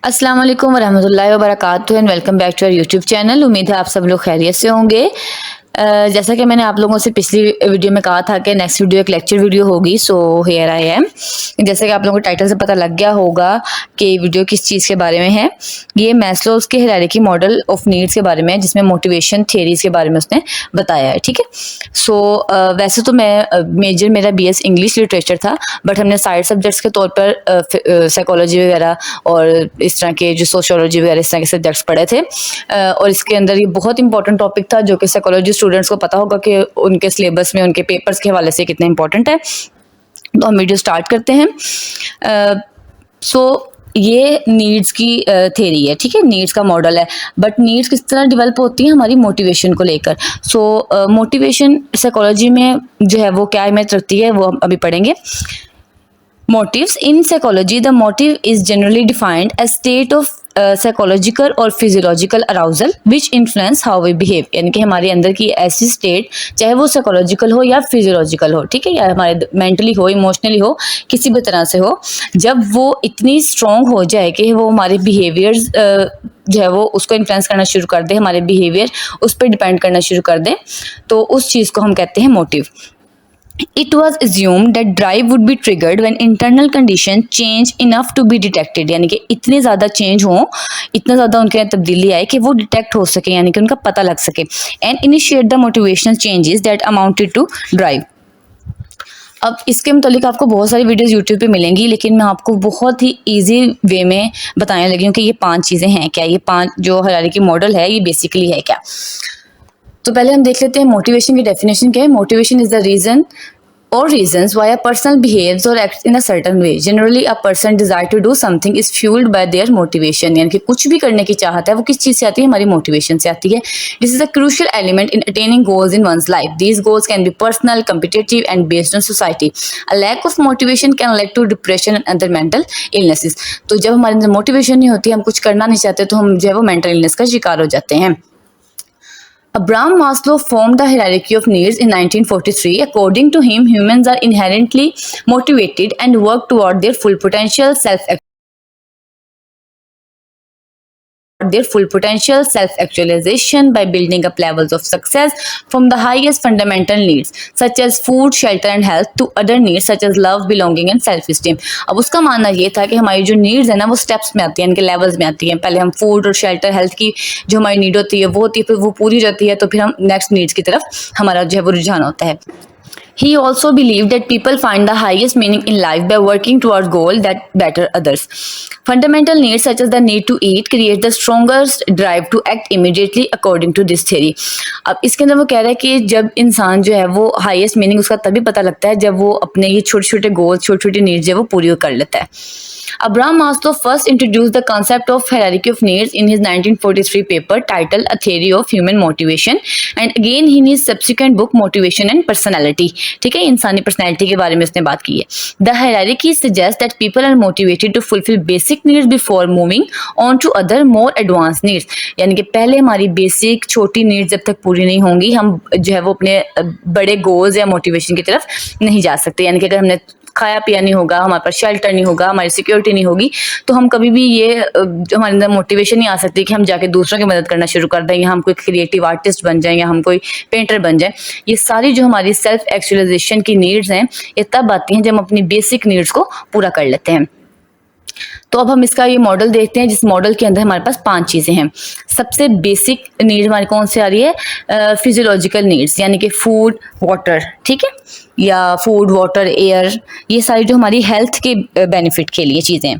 अस्सलाम वालेकुम वरहमतुल्लाहि वबरकातुहू and welcome back to our YouTube channel. उम्मीद है आप सब लोग खैरियत से होंगे। जैसा कि मैंने आप लोगों से पिछली वीडियो में कहा था कि नेक्स्ट वीडियो एक लेक्चर वीडियो होगी, सो हियर आई एम। जैसे कि आप लोगों को टाइटल से पता लग गया होगा कि वीडियो किस चीज़ के बारे में है। ये मैस्लोज के हायरार्की मॉडल ऑफ नीड्स के बारे में है, जिसमें मोटिवेशन थियरीज के बारे में उसने बताया है। ठीक है, सो वैसे तो मैं मेजर मेरा बीएस इंग्लिश लिटरेचर था, बट हमने साइड सब्जेक्ट्स के तौर पर साइकोलॉजी वगैरह और इस तरह के जो सोशियोलॉजी वगैरह इस तरह के सब्जेक्ट्स पढ़े थे। और इसके अंदर ये बहुत इंपॉर्टेंट टॉपिक था जो कि साइकोलॉजी स्टूडेंट्स को पता होगा कि उनके सिलेबस में उनके पेपर्स के हवाले से कितना इंपॉर्टेंट है। तो हम वीडियो स्टार्ट करते हैं। सो ये नीड्स की थ्योरी है, ठीक है, नीड्स का मॉडल है। बट नीड्स किस तरह डेवलप होती है हमारी मोटिवेशन को लेकर। सो मोटिवेशन साइकोलॉजी में जो है वो क्या अहमियत रखती है वो हम अभी पढ़ेंगे। Motives in psychology, the motive is generally defined as state of psychological or physiological arousal which influence how we behave। यानी कि हमारे अंदर की ऐसी स्टेट, चाहे वो साइकोलॉजिकल हो या फिजियोलॉजिकल हो, ठीक है, या हमारे मेंटली हो, इमोशनली हो, किसी भी तरह से हो, जब वो इतनी स्ट्रॉन्ग हो जाए कि वो हमारे बिहेवियर्स जो है वो उसको इन्फ्लुएंस करना शुरू कर दे, हमारे बिहेवियर उस पर डिपेंड करना शुरू कर दे, तो उस चीज़ को हम कहते हैं motive. It was assumed that drive would be triggered when internal condition change enough to be detected। यानी कि इतने ज़्यादा चेंज हों, इतना ज़्यादा उनके अंदर तब्दीली आए कि वो डिटेक्ट हो सके, यानी कि उनका पता लग सके। And initiate the motivational changes that amounted to drive. अब इसके मुतालिक आपको बहुत सारी वीडियोस यूट्यूब पे मिलेंगी, लेकिन मैं आपको बहुत ही इजी वे में बताने लगी हूँ कि ये 5 चीज़ें हैं क्या, ये 5 जो हायरार्की मॉडल है ये बेसिकली है क्या। तो पहले हम देख लेते हैं मोटिवेशन की डेफिनेशन क्या है। Motivation is the reason or reasons why a person behaves or acts in a certain way। Generally a person desire to do something is fueled by their motivation। यानी कि कुछ भी करने की चाहत है वो किस चीज़ से आती है, हमारी मोटिवेशन से आती है। This is a crucial element in attaining goals in one's life। These goals can be personal, competitive and based on society। A lack of motivation can lead to depression and other mental illnesses। तो जब हमारे अंदर motivation नहीं होती, हम कुछ करना नहीं चाहते, तो हम जो है वो मेंटल इलनेस का शिकार हो जाते हैं। Abraham Maslow formed the hierarchy of needs in 1943। According to him, humans are inherently motivated and work toward their full potential self-actualization by building up levels of success from the highest fundamental needs such as food, shelter and health to other needs such as love, belonging and self-esteem। अब उसका मानना ये था कि हमारी जो needs है ना वो स्टेप्स में आती है, इनके लेवल्स में आती हैं। पहले हम फूड और शेल्टर, हेल्थ की जो हमारी नीड होती है वो होती है, फिर वो पूरी हो जाती है, तो फिर हम नेक्स्ट नीड्स की तरफ हमारा जो है वो रुझान होता है। He also believed that people find the highest meaning in life by working towards goals that better others। Fundamental needs such as the need to eat create the strongest drive to act immediately according to this theory। अब इसके अंदर वो कह रहा है कि जब इंसान जो है वो हाईएस्ट मीनिंग उसका तभी पता लगता है जब वो अपने ये छोटे छोटे गोल्स, छोटी छोटी नीड्स जो है वो पूरी कर लेता है। Abraham Maslow first introduced the concept of hierarchy of needs in his 1943 paper titled A Theory of Human Motivation and again in his subsequent book Motivation and Personality। ठीक है, इंसानी पर्सनैलिटी के बारे में उसने बात की है। The hierarchy suggests that people are motivated to fulfill basic needs before moving on to other more advanced needs। यानी कि पहले हमारी बेसिक छोटी नीड्स जब तक पूरी नहीं होंगी, हम जो है वो अपने बड़े गोल्स या मोटिवेशन की तरफ नहीं जा सकते। यानी कि अगर हमने खाया पिया नहीं होगा, हमारे पास शेल्टर नहीं होगा, हमारी सिक्योरिटी नहीं होगी, तो हम कभी भी ये हमारे अंदर मोटिवेशन नहीं आ सकती कि हम जाके दूसरों की मदद करना शुरू कर दें, या हम कोई क्रिएटिव आर्टिस्ट बन जाएं, या हम कोई पेंटर बन जाएं। ये सारी जो हमारी सेल्फ एक्चुअलाइजेशन की नीड्स हैं ये तब आती हैं जब हम अपनी बेसिक नीड्स को पूरा कर लेते हैं। तो अब हम इसका ये मॉडल देखते हैं, जिस मॉडल के अंदर हमारे पास 5 चीज़ें हैं। सबसे बेसिक नीड हमारी कौन सी आ रही है, फिजियोलॉजिकल नीड्स, यानी कि फूड, वाटर, ठीक है, या फूड, वाटर, एयर, ये सारी जो हमारी हेल्थ के बेनिफिट के लिए चीज़ें हैं।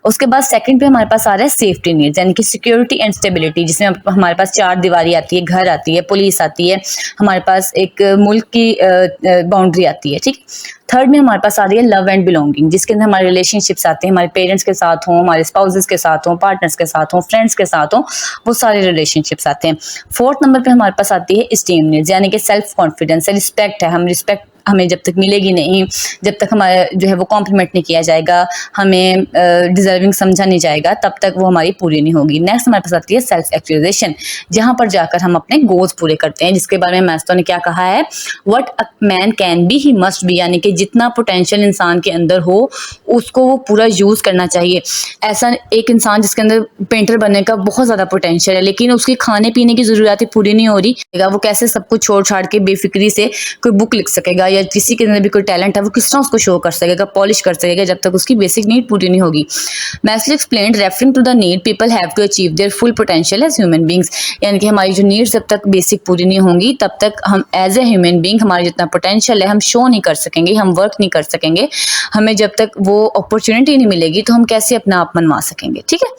उसके बाद सेकंड पे हमारे पास आ रहा है सेफ्टी नीड्स, यानी कि सिक्योरिटी एंड स्टेबिलिटी, जिसमें हमारे पास 4 दीवारी आती है, घर आती है, पुलिस आती है, हमारे पास एक मुल्क की बाउंड्री आती है, ठीक। थर्ड में हमारे पास आ रही है लव एंड बिलोंगिंग, जिसके अंदर हमारे रिलेशनशिप्स आते हैं, हमारे पेरेंट्स के साथ हों, हमारे स्पाउसेस के साथ हों, पार्टनर्स के साथ हों, फ्रेंड्स के साथ हों, वो सारे रिलेशनशिप्स आते हैं। फोर्थ नंबर पे हमारे पास आती है स्टीम नीड्स, यानी कि सेल्फ कॉन्फिडेंस, रिस्पेक्ट है, हम रिस्पेक्ट हमें जब तक मिलेगी नहीं, जब तक हमारा जो है वो कॉम्प्लीमेंट नहीं किया जाएगा, हमें डिजर्विंग समझा नहीं जाएगा, तब तक वो हमारी पूरी नहीं होगी। नेक्स्ट हमारे पास आती है सेल्फ एक्चुअलाइजेशन, जहाँ पर जाकर हम अपने गोल्स पूरे करते हैं, जिसके बारे में मैस्लो ने क्या कहा है, what a man can be he must be, यानी कि जितना पोटेंशियल इंसान के अंदर हो उसको वो पूरा यूज़ करना चाहिए। ऐसा एक इंसान जिसके अंदर पेंटर बनने का बहुत ज़्यादा पोटेंशियल है, लेकिन उसकी खाने पीने की ज़रूरियातें पूरी नहीं हो रही, वो कैसे सब कुछ छोड़ छाड़ के बेफिक्री से कोई बुक लिख सकेगा, या किसी के अंदर भी कोई टैलेंट है वो किस तरह उसको शो कर सकेगा, पॉलिश कर सकेगा, जब तक उसकी बेसिक नीड पूरी नहीं होगी। Maslow explained referring to the need people have to achieve their full potential as human beings, यानी कि हमारी जो नीड्स जब तक बेसिक पूरी नहीं होंगी तब तक हम एज ए ह्यूमन बींग हमारा जितना पोटेंशियल है हम शो नहीं कर सकेंगे, हम वर्क नहीं कर सकेंगे। हमें जब तक वो अपॉर्चुनिटी नहीं मिलेगी तो हम कैसे अपना आप मनवा सकेंगे। ठीक है,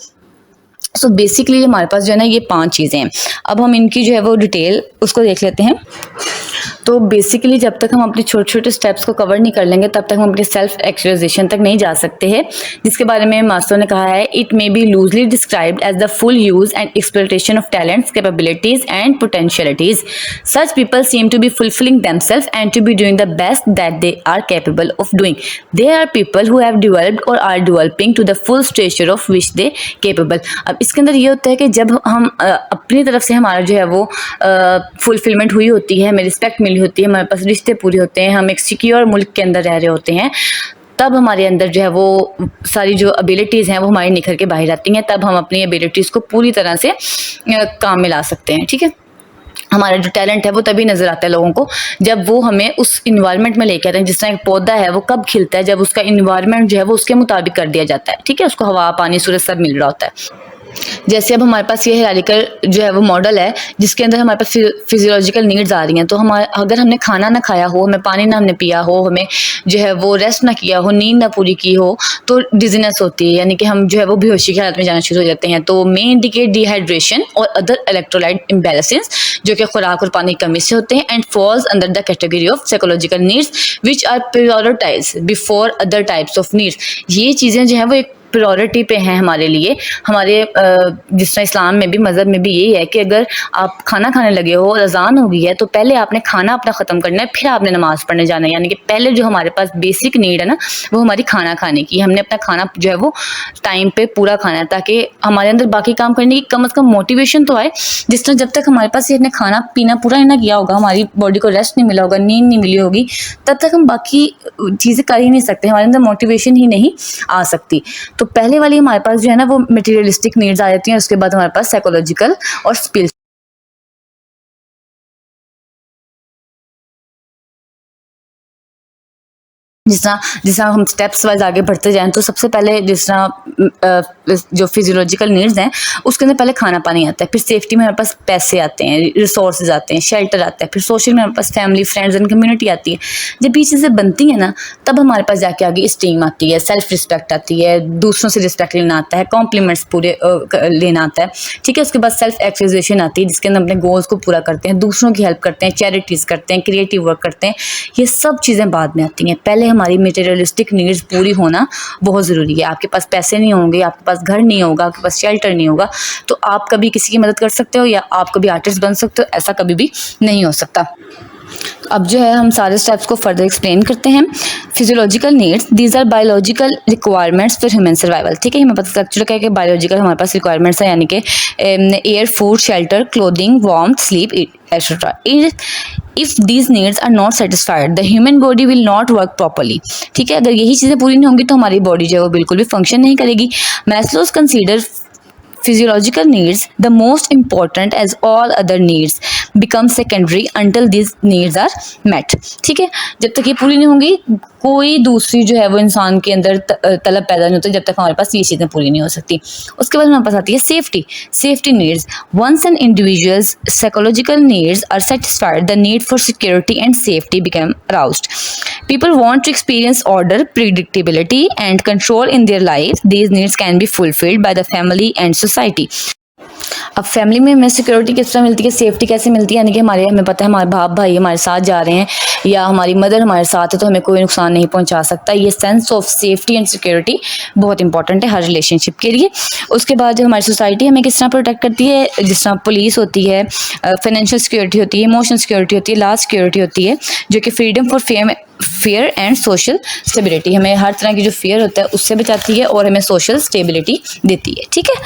सो बेसिकली हमारे पास जो है ना ये 5 चीज़ें हैं। अब हम इनकी जो है वो डिटेल उसको देख लेते हैं। तो बेसिकली जब तक हम अपने छोटे छोटे स्टेप्स को कवर नहीं कर लेंगे तब तक हम अपनी सेल्फ एक्चुअलाइजेशन तक नहीं जा सकते हैं, जिसके बारे में मास्लो ने कहा है, it may be loosely described as the full use and exploitation of talents, capabilities and potentialities. Such people seem to be fulfilling themselves and to be doing the best that they are capable of doing. There are people who have developed or are developing to the full stature of which they capable. अब इसके अंदर ये होता है कि जब हम अपनी तरफ से हमारा जो है वो फुलफिलमेंट हुई होती है, हमें रिस्पेक्ट मिली होती है, हमारे पास रिश्ते पूरे होते हैं, हम एक सिक्योर मुल्क के अंदर रह रहे होते हैं, तब हमारे अंदर जो है वो सारी जो एबिलिटीज़ हैं वो हमारी निखर के बाहर आती हैं। तब हम अपनी एबिलिटीज़ को पूरी तरह से काम में ला सकते हैं। ठीक है, हमारा जो टैलेंट है वो तभी नज़र आता है लोगों को जब वो हमें उस इन्वायरमेंट में लेके आते हैं। जिस तरह एक पौधा है वो कब खिलता है, जब उसका इन्वायरमेंट जो है वो उसके मुताबिक कर दिया जाता है। ठीक है, उसको हवा पानी सूरज सब मिल रहा होता है। जैसे अब हमारे पास ये हिरार्किकल जो है वो मॉडल है जिसके अंदर हमारे पास फिजियोलॉजिकल नीड्स आ रही हैं। तो हमारे अगर हमने खाना ना खाया हो, हमें पानी ना हमने पिया हो, हमें जो है वो रेस्ट ना किया हो, नींद ना पूरी की हो, तो डिजीनेस होती है, यानी कि हम जो है वो बेहोशी की हालत में जाना शुरू हो जाते हैं। तो मे इंडिकेट डिहाइड्रेशन और अदर इलेक्ट्रोलाइट इम्बैलेंसेस जो कि खुराक और पानी की कमी से होते हैं, and falls under the category of psychological needs which are prioritised before other types of needs. ये चीज़ें जो हैं वो एक प्रायोरिटी पे हैं हमारे लिए। हमारे जिस तरह इस्लाम में भी, मज़हब में भी यही है कि अगर आप खाना खाने लगे हो और अजान हो गई है तो पहले आपने खाना अपना ख़त्म करना है, फिर आपने नमाज़ पढ़ने जाना है। यानी कि पहले जो हमारे पास बेसिक नीड है ना वो हमारी खाना खाने की, हमने अपना खाना जो है वो टाइम पे पूरा खाना है ताकि हमारे अंदर बाकी काम करने की कम अज़ कम मोटिवेशन तो आए। जिस तरह जब तक हमारे पास ये खाना पीना पूरा नहीं ना किया होगा, हमारी बॉडी को रेस्ट नहीं मिला होगा, नींद नहीं मिली होगी, तब तक हम बाकी चीज़ें कर ही नहीं सकते, हमारे अंदर मोटिवेशन ही नहीं आ सकती। तो पहले वाली हमारे पास जो है ना वो मटेरियलिस्टिक नीड्स आ जाती हैं, उसके बाद हमारे पास साइकोलॉजिकल और स्पिरिचुअल। जिस तरह हम स्टेप्स वाइज आगे बढ़ते जाएं तो सबसे पहले जिस तरह जो फिजियोलॉजिकल नीड्स हैं उसके अंदर पहले खाना पानी आता है, फिर सेफ्टी में हमारे पास पैसे आते हैं, रिसोर्सेज आते हैं, शेल्टर आता है, फिर सोशल में हमारे पास फैमिली फ्रेंड्स एंड कम्युनिटी आती है। जब ये चीज़ें बनती हैं ना तब हमारे पास जाके आगे इस्टीम आती है, सेल्फ रिस्पेक्ट आती है, दूसरों से रिस्पेक्ट लेना आता है, कॉम्प्लीमेंट्स पूरे लेना आता है। ठीक है, उसके बाद सेल्फ एक्चुअलाइजेशन आती है जिसके अंदर अपने गोल्स को पूरा करते हैं, दूसरों की हेल्प करते हैं, चैरिटीज़ करते हैं, क्रिएटिव वर्क करते हैं। ये सब चीज़ें बाद में आती हैं, पहले हमारी मटेरियलिस्टिक नीड्स पूरी होना बहुत ज़रूरी है। आपके पास पैसे नहीं होंगे, आपके पास घर नहीं होगा, आपके पास शेल्टर नहीं होगा, तो आप कभी किसी की मदद कर सकते हो या आप कभी आर्टिस्ट बन सकते हो, ऐसा कभी भी नहीं हो सकता। अब जो है हम सारे स्टेप्स को फर्दर एक्सप्लेन करते हैं। Physiological needs, these are biological requirements for human survival. ठीक है, हमें पता चल चुका है कि बायोलॉजिकल हमारे पास रिक्वायरमेंट्स हैं, यानी कि air, food, shelter, clothing, warmth, sleep etcetera. If these needs are not satisfied the human body will not work properly. ठीक है, अगर यही चीज़ें पूरी नहीं होंगी तो हमारी बॉडी जो है वो बिल्कुल भी फंक्शन नहीं करेगी। Maslow's consider physiological needs the most important as all other needs become secondary until these needs are met। ठीक है, जब तक ये पूरी नहीं होंगी कोई दूसरी जो है वो इंसान के अंदर तलब पैदा नहीं होती जब तक हमारे पास ये चीज़ें पूरी नहीं हो सकती। उसके बाद हमारे पास आती है safety needs. Once an individual's psychological needs are satisfied the need for security and safety become aroused. People want to experience order, predictability, and control in their lives. These needs can be fulfilled by the family and society. अब family में हमें security किस तरह मिलती है, safety कैसे मिलती है, यानी कि हमें पता है हमारे बाप भाई हमारे साथ जा रहे हैं या हमारी मदर हमारे साथ है तो हमें कोई नुकसान नहीं पहुंचा सकता। ये sense of safety and security बहुत इंपॉर्टेंट है हर रिलेशनशिप के लिए। उसके बाद जो हमारी सोसाइटी हमें किस तरह प्रोटेक्ट करती है, जिस तरह पुलिस होती है, फाइनेंशियल सिक्योरिटी होती है, इमोशनल सिक्योरिटी होती है, लॉ सिक्योरिटी होती है, जो कि freedom for fair and social stability, हमें हर तरह की जो फेयर होता है उससे बचाती है और हमें सोशल स्टेबिलिटी देती है। ठीक है,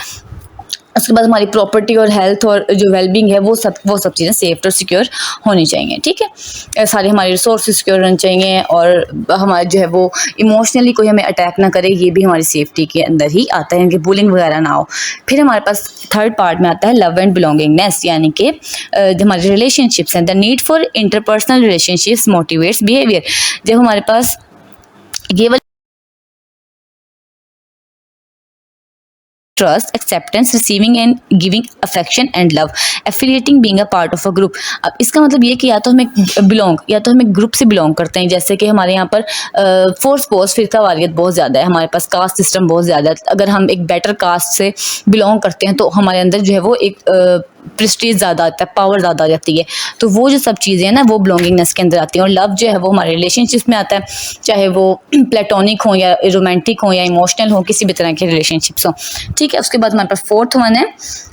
उसके बाद हमारी प्रॉपर्टी और हेल्थ और जो वेलबींग है वो सब चीज़ें सेफ और सिक्योर होनी चाहिए। ठीक है, सारे हमारे रिसोर्स सिक्योर होने चाहिए और हमारे जो है वो इमोशनली कोई हमें अटैक ना करे, ये भी हमारी सेफ्टी के अंदर ही आता है कि बुलिंग वगैरह ना हो। फिर हमारे पास थर्ड पार्ट में आता है लव एंड बिलोंगिंगनेस, यानी कि जो हमारे रिलेशनशिप्स हैं, the need for interpersonal relationships motivates behaviour. जब हमारे पास ये trust, acceptance, receiving and giving affection and love, affiliating being a part of a group। अब इसका मतलब ये कि या तो हमें ग्रुप से बिलोंग करते हैं, जैसे कि हमारे यहाँ पर फोर्स पोस्ट फिरका वारियत बहुत ज़्यादा है, हमारे पास कास्ट सिस्टम बहुत ज़्यादा है। अगर हम एक बेटर कास्ट से बिलोंग करते हैं तो हमारे अंदर जो है वो एक प्रेस्टीज ज़्यादा आता है, पावर ज़्यादा आ जाती है। तो वो जो सब चीज़ें हैं ना वो बिलोंगिंगनेस के अंदर आती हैं। और लव जो है वो हमारे रिलेशनशिप में आता है, चाहे वो प्लेटोनिक हो या रोमांटिक हो या इमोशनल हो, किसी भी तरह के रिलेशनशिप्स हो। ठीक है, उसके बाद हमारे पास फोर्थ वन है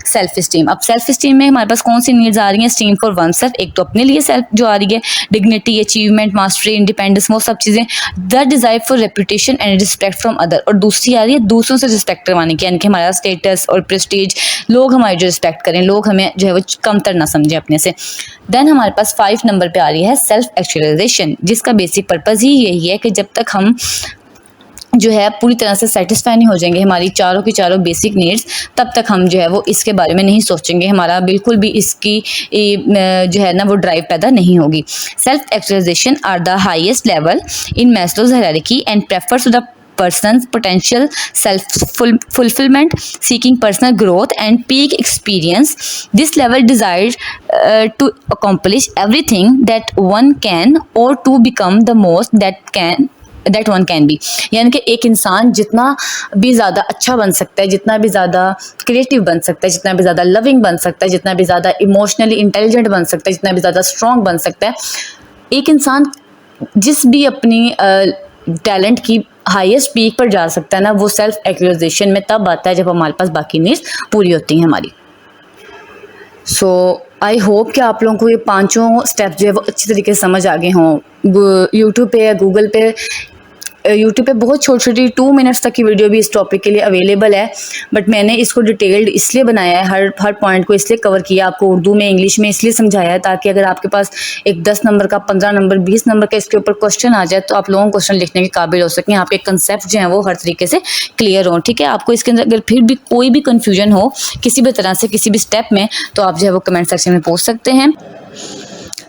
सेल्फ स्टीम। अब सेल्फ स्टीम में हमारे पास कौन सी नीड्स आ रही हैं? स्टीम फॉर वन सेल्फ, एक तो अपने लिए सेल्फ जो आ रही है, डिग्निटी, अचीवमेंट, मास्टरी, इंडिपेंडेंस, वो सब चीज़ें। The desire for reputation and respect from other, और दूसरी आ रही है दूसरों से रिस्पेक्ट करवाने की, यानी कि हमारा स्टेटस और प्रेस्टीज, लोग हमारी जो रिस्पेक्ट करें, लोग हमें जो है वो कमतर ना समझें अपने से। देन हमारे पास 5 नंबर पे आ रही है सेल्फ एक्चुअलाइजेशन, जिसका बेसिक पर्पज़ ही यही है कि जब तक हम जो है पूरी तरह से सेटिस्फाई नहीं हो जाएंगे हमारी चारों की चारों बेसिक नीड्स, तब तक हम जो है वो इसके बारे में नहीं सोचेंगे, हमारा बिल्कुल भी इसकी जो है ना वो ड्राइव पैदा नहीं होगी। Self actualisation are the highest level in Maslow's hierarchy and prefers to the person's potential self-fulfillment, seeking personal growth and peak experience. This level desires to accomplish everything that one can or to become the most that one can be। यानी कि एक इंसान जितना भी ज़्यादा अच्छा बन सकता है, जितना भी ज़्यादा क्रिएटिव बन सकता है, जितना भी ज़्यादा लविंग बन सकता है, जितना भी ज़्यादा इमोशनली इंटेलिजेंट बन सकता है, जितना भी ज़्यादा स्ट्रॉन्ग बन सकता है, एक इंसान जिस भी अपनी टैलेंट की हाईएस्ट पीक पर जा सकता है ना, वो सेल्फ एक्चुअलाइजेशन में तब आता है जब हमारे पास बाकी नीड्स पूरी होती हैं हमारी। सो आई होप कि आप लोगों को ये पांचों स्टेप जो है वो अच्छी तरीके से समझ आ गए हों। यूट्यूब पे या गूगल पे यूट्यूब पे बहुत छोटी छोटी 2 मिनट्स तक की वीडियो भी इस टॉपिक के लिए अवेलेबल है, बट मैंने इसको डिटेल्ड इसलिए बनाया है, हर पॉइंट को इसलिए कवर किया, आपको उर्दू में इंग्लिश में इसलिए समझाया है ताकि अगर आपके पास एक 10 नंबर का, 15 नंबर, 20 नंबर का इसके ऊपर क्वेश्चन आ जाए तो आप लोगों को क्वेश्चन लिखने के काबिल हो सकें, आपके कंसेप्ट जो हैं वो हर तरीके से क्लियर हों। ठीक है, आपको इसके अंदर अगर फिर भी कोई भी कन्फ्यूजन हो किसी भी तरह से किसी भी स्टेप में, तो आप जो है वो कमेंट सेक्शन में पूछ सकते हैं।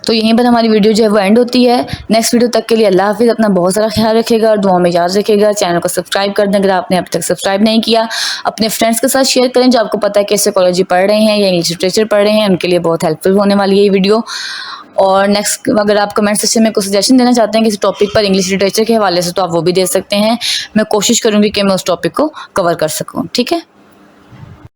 तो यहीं पर हमारी वीडियो जो है वो एंड होती है। नेक्स्ट वीडियो तक के लिए अल्लाह हाफिज़, अपना बहुत सारा ख्याल रखिएगा और दुआओं में याद रखिएगा। चैनल को सब्सक्राइब कर दें अगर आपने अभी तक सब्सक्राइब नहीं किया, अपने फ्रेंड्स के साथ शेयर करें जो आपको पता है कि साइकोलॉजी पढ़ रहे हैं या इंग्लिश लिटरेचर पढ़ रहे हैं, उनके लिए बहुत हेल्पफुल होने वाली है ये वीडियो। और नेक्स्ट अगर आप कमेंट सेक्शन में कुछ सजेशन देना चाहते हैं किसी टॉपिक पर इंग्लिश लिटरेचर के हवाले से, तो आप वो भी दे सकते हैं। मैं कोशिश करूँगी कि मैं उस टॉपिक को कवर कर सकूँ। ठीक है।